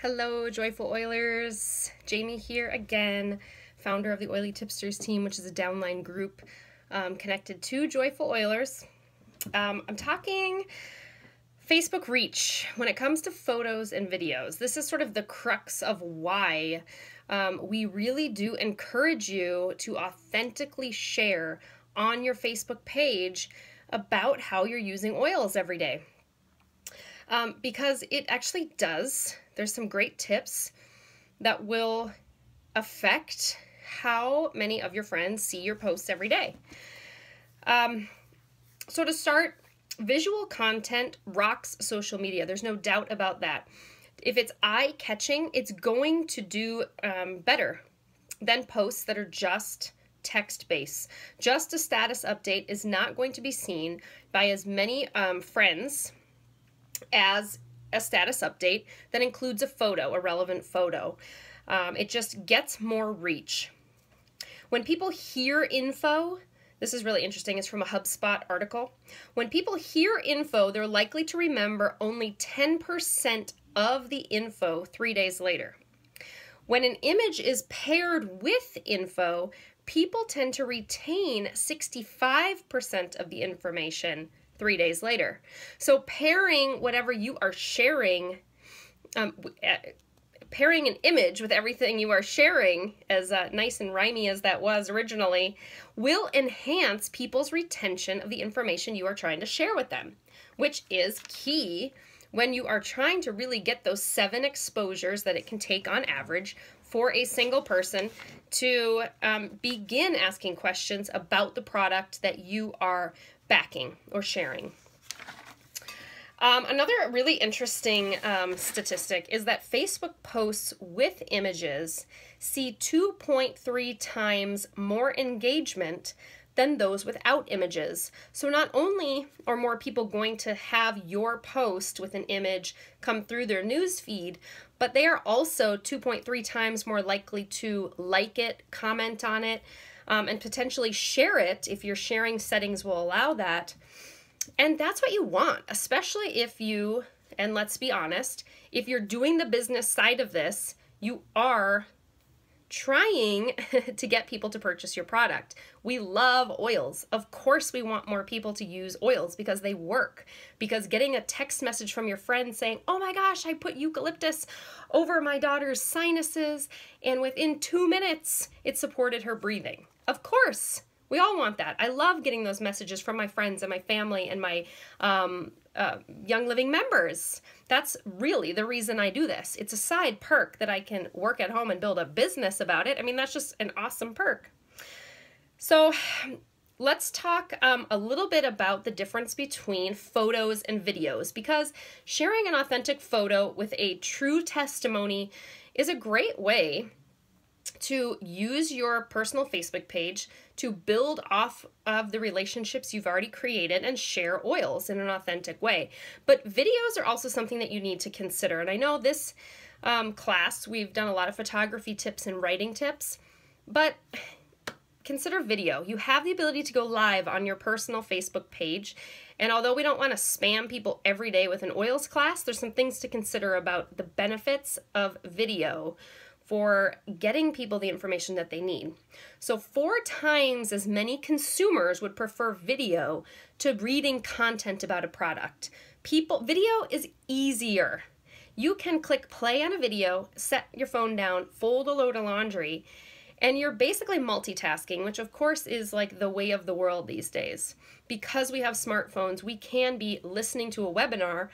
Hello, Joyful Oilers. Jamie here again, founder of the Oily Tipsters team, which is a downline group connected to Joyful Oilers. I'm talking Facebook reach when it comes to photos and videos. This is sort of the crux of why we really do encourage you to authentically share on your Facebook page about how you're using oils every day. Because it actually does. There's some great tips that will affect how many of your friends see your posts every day. So to start, visual content rocks social media. There's no doubt about that. If it's eye-catching, it's going to do better than posts that are just text-based. Just a status update is not going to be seen by as many friends as a status update that includes a photo, a relevant photo. It just gets more reach. When people hear info, this is really interesting, it's from a HubSpot article. When people hear info, they're likely to remember only 10% of the info 3 days later. When an image is paired with info, people tend to retain 65% of the information 3 days later. So pairing whatever you are sharing, pairing an image with everything you are sharing, as nice and rhymey as that was originally, will enhance people's retention of the information you are trying to share with them, which is key when you are trying to really get those 7 exposures that it can take on average for a single person to begin asking questions about the product that you are backing or sharing. Another really interesting statistic is that Facebook posts with images see 2.3 times more engagement than those without images. So not only are more people going to have your post with an image come through their news feed, but they are also 2.3 times more likely to like it, comment on it, and potentially share it if your sharing settings will allow that. And that's what you want, especially if you, and let's be honest, if you're doing the business side of this, you are trying to get people to purchase your product. We love oils. Of course we want more people to use oils because they work. Because getting a text message from your friend saying, oh my gosh, I put eucalyptus over my daughter's sinuses and within 2 minutes it supported her breathing. Of course, we all want that. I love getting those messages from my friends and my family and my Young Living members. That's really the reason I do this. It's a side perk that I can work at home and build a business about it. I mean, that's just an awesome perk. So let's talk a little bit about the difference between photos and videos, because sharing an authentic photo with a true testimony is a great way to use your personal Facebook page to build off of the relationships you've already created and share oils in an authentic way. But videos are also something that you need to consider. And I know this class, we've done a lot of photography tips and writing tips, but consider video. You have the ability to go live on your personal Facebook page. And although we don't want to spam people every day with an oils class, there's some things to consider about the benefits of video for getting people the information that they need. So 4 times as many consumers would prefer video to reading content about a product. Video is easier. You can click play on a video, set your phone down, fold a load of laundry, and you're basically multitasking, which of course is like the way of the world these days. Because we have smartphones, we can be listening to a webinar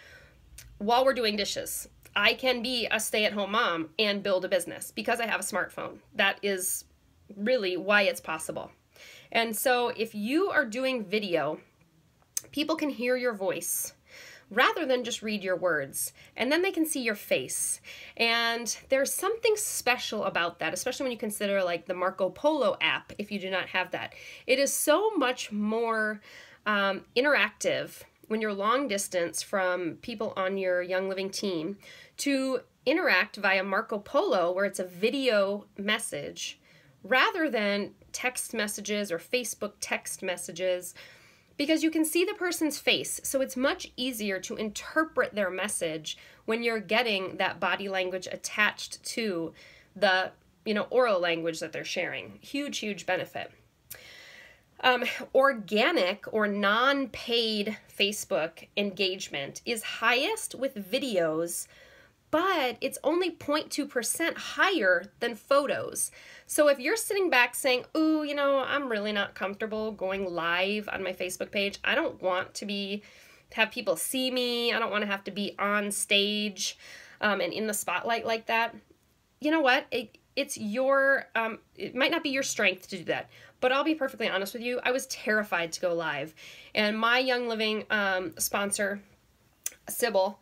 while we're doing dishes. I can be a stay-at-home mom and build a business because I have a smartphone. That is really why it's possible. And so if you are doing video, people can hear your voice rather than just read your words, and then they can see your face. And there's something special about that, especially when you consider like the Marco Polo app if you do not have that. It is so much more interactive when you're long distance from people on your Young Living team to interact via Marco Polo, where it's a video message, rather than text messages or Facebook text messages, because you can see the person's face, so it's much easier to interpret their message when you're getting that body language attached to the oral language that they're sharing. Huge, huge benefit. Organic or non-paid Facebook engagement is highest with videos, but it's only 0.2% higher than photos. So if you're sitting back saying, ooh, I'm really not comfortable going live on my Facebook page. I don't want to have people see me. I don't want to have to be on stage and in the spotlight like that. You know what? It's it might not be your strength to do that, but I'll be perfectly honest with you. I was terrified to go live. And my Young Living sponsor, Sybil,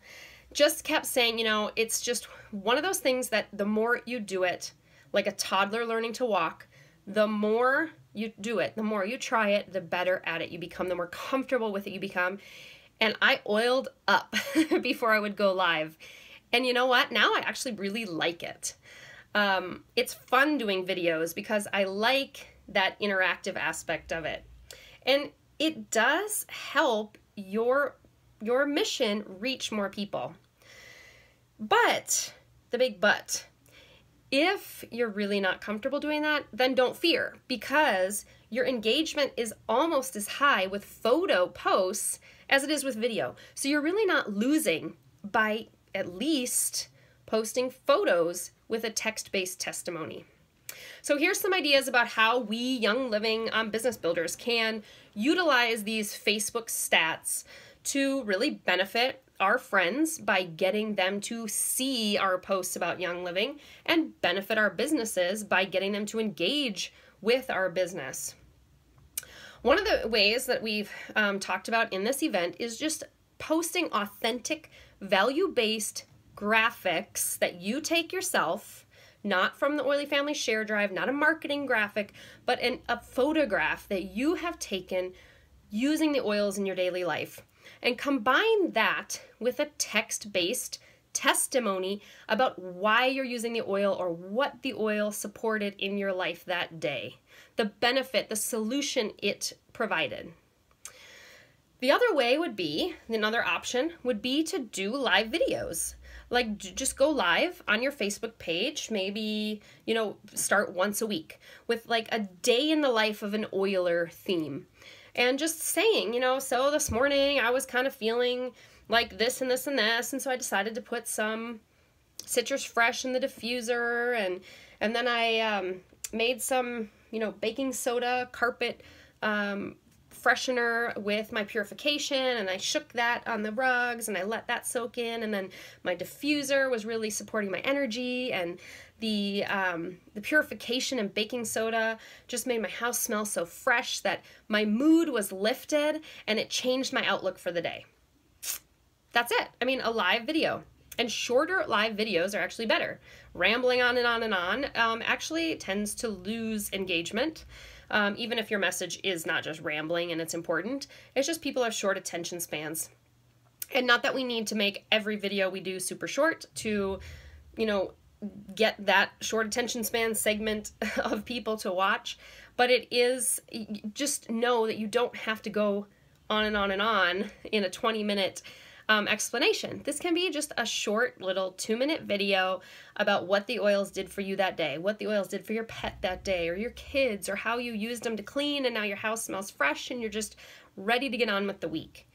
just kept saying, it's just one of those things that the more you do it, like a toddler learning to walk, the more you do it, the more you try it, the better at it you become, the more comfortable with it you become. And I oiled up before I would go live. And you know what? Now I actually really like it. It's fun doing videos because I like that interactive aspect of it. And it does help your mission reach more people. But, the big but, if you're really not comfortable doing that, then don't fear, because your engagement is almost as high with photo posts as it is with video. So you're really not losing by at least posting photos with a text-based testimony. So here's some ideas about how we Young Living business builders can utilize these Facebook stats to really benefit our friends by getting them to see our posts about Young Living, and benefit our businesses by getting them to engage with our business. One of the ways that we've talked about in this event is just posting authentic, value-based graphics that you take yourself, not from the Oily Family Share Drive, not a marketing graphic, but a photograph that you have taken using the oils in your daily life. And combine that with a text-based testimony about why you're using the oil or what the oil supported in your life that day, the benefit, the solution it provided. The other way would be, another option would be to do live videos. Like, just go live on your Facebook page, maybe, start once a week with like a day in the life of an oiler theme. And just saying, so this morning I was kind of feeling like this and this and this, and so I decided to put some Citrus Fresh in the diffuser, and then I made some, baking soda carpet freshener with my purification, and I shook that on the rugs and I let that soak in, and then my diffuser was really supporting my energy, and the purification and baking soda just made my house smell so fresh that my mood was lifted and it changed my outlook for the day. That's it. I mean, a live video. And shorter live videos are actually better. Rambling on and on and on actually tends to lose engagement. Even if your message is not just rambling and it's important, it's just people have short attention spans. And not that we need to make every video we do super short to, get that short attention span segment of people to watch, but it is, just know that you don't have to go on and on and on in a 20-minute explanation. This can be just a short little 2-minute video about what the oils did for you that day, what the oils did for your pet that day, or your kids, or how you used them to clean and now your house smells fresh and you're just ready to get on with the week.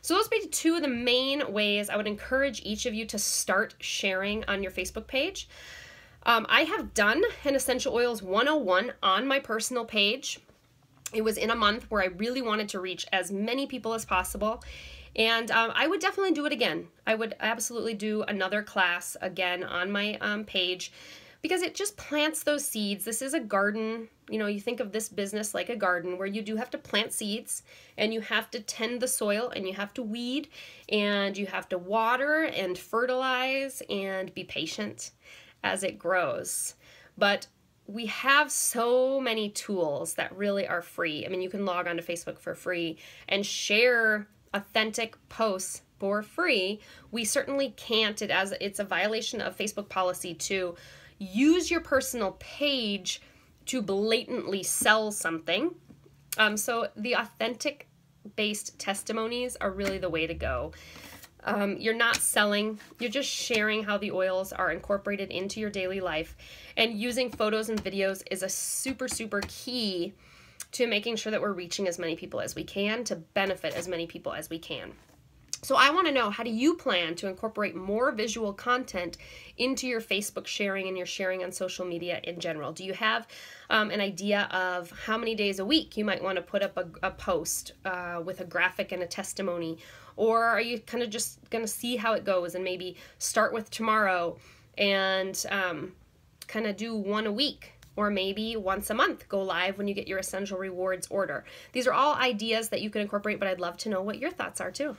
So those would be two of the main ways I would encourage each of you to start sharing on your Facebook page. I have done an Essential Oils 101 on my personal page. It was in a month where I really wanted to reach as many people as possible. And I would definitely do it again. I would absolutely do another class again on my page, because it just plants those seeds. This is a garden. You think of this business like a garden where you do have to plant seeds, and you have to tend the soil, and you have to weed, and you have to water and fertilize and be patient as it grows. But we have so many tools that really are free. I mean, you can log onto Facebook for free and share authentic posts for free. We certainly can't. It's a violation of Facebook policy to use your personal page to blatantly sell something. So the authentic based testimonies are really the way to go. You're not selling, you're just sharing how the oils are incorporated into your daily life. And using photos and videos is a super, super key to making sure that we're reaching as many people as we can to benefit as many people as we can. So I want to know, how do you plan to incorporate more visual content into your Facebook sharing and your sharing on social media in general? Do you have an idea of how many days a week you might want to put up a post with a graphic and a testimony? Or are you kind of just going to see how it goes and maybe start with tomorrow and kind of do one a week? Or maybe once a month, go live when you get your Essential Rewards order. These are all ideas that you can incorporate, but I'd love to know what your thoughts are too.